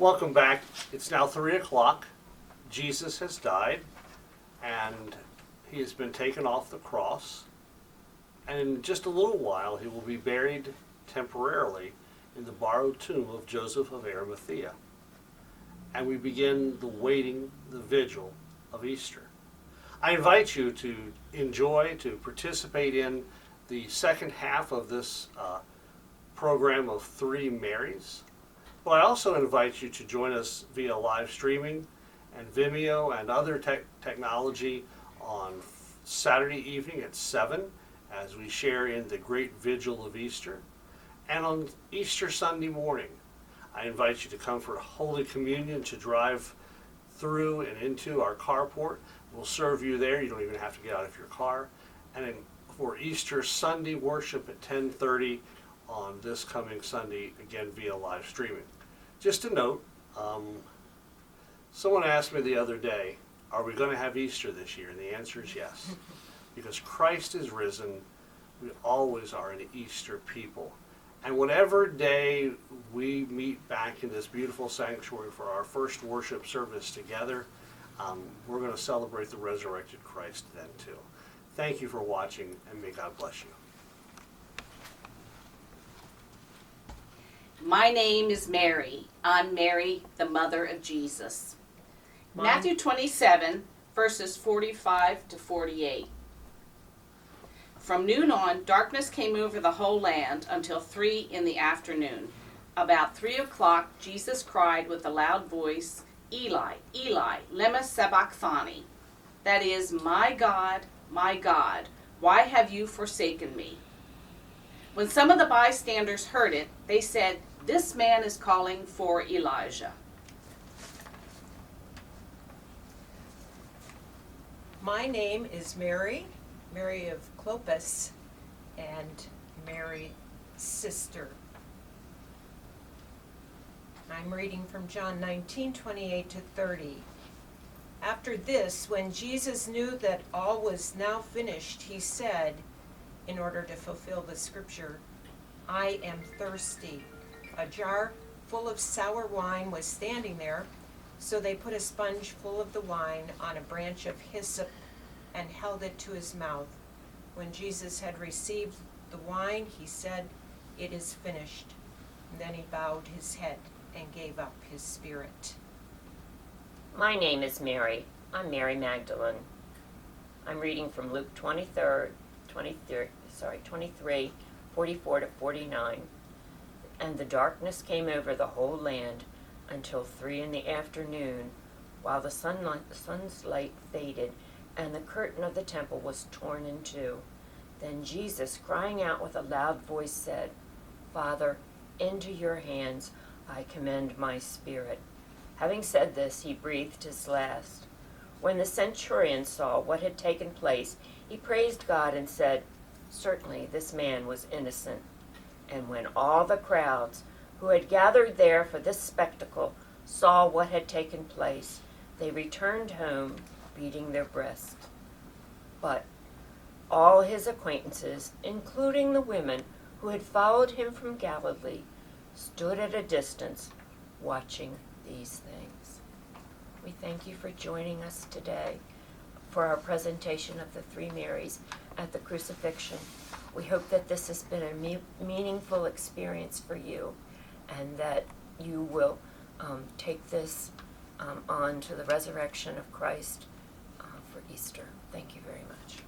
Welcome back. It's now 3 o'clock. Jesus has died, and he has been taken off the cross. And in just a little while, he will be buried temporarily in the borrowed tomb of Joseph of Arimathea. And we begin the waiting, the vigil of Easter. I invite you to enjoy, to participate in the second half of this program of Three Marys. But I also invite you to join us via live streaming and Vimeo and other technology on Saturday evening at 7 as we share in the great vigil of Easter. And on Easter Sunday morning, I invite you to come for Holy Communion, to drive through and into our carport. We'll serve you there. You don't even have to get out of your car. And then for Easter Sunday worship at 10:30 on this coming Sunday, again via live streaming. Just a note, someone asked me the other day, are we going to have Easter this year? And the answer is yes. Because Christ is risen, we always are an Easter people. And whatever day we meet back in this beautiful sanctuary for our first worship service together, we're going to celebrate the resurrected Christ then too. Thank you for watching, and may God bless you. My name is Mary. I'm Mary, the mother of Jesus. Matthew 27, verses 45 to 48. From noon on, darkness came over the whole land until 3 in the afternoon. About 3 o'clock, Jesus cried with a loud voice, Eli, Eli, lema sabachthani. That is, my God, why have you forsaken me? When some of the bystanders heard it, they said, this man is calling for Elijah. My name is Mary, Mary of Clopas, and Mary's sister. I'm reading from John 19:28 to 30. After this, when Jesus knew that all was now finished, he said, in order to fulfill the scripture, I am thirsty. A jar full of sour wine was standing there, so they put a sponge full of the wine on a branch of hyssop and held it to his mouth. When Jesus had received the wine, he said, it is finished. And then he bowed his head and gave up his spirit. My name is Mary. I'm Mary Magdalene. I'm reading from Luke 23, 44 to 49. And the darkness came over the whole land until 3 in the afternoon, while the sun's light faded, and the curtain of the temple was torn in two. Then Jesus, crying out with a loud voice, said, Father, into your hands I commend my spirit. Having said this, he breathed his last. When the centurion saw what had taken place, he praised God and said, certainly this man was innocent. And when all the crowds who had gathered there for this spectacle saw what had taken place, they returned home, beating their breasts. But all his acquaintances, including the women who had followed him from Galilee, stood at a distance, watching these things. We thank you for joining us today for our presentation of the Three Marys at the crucifixion. We hope that this has been a meaningful experience for you, and that you will take this on to the resurrection of Christ for Easter. Thank you very much.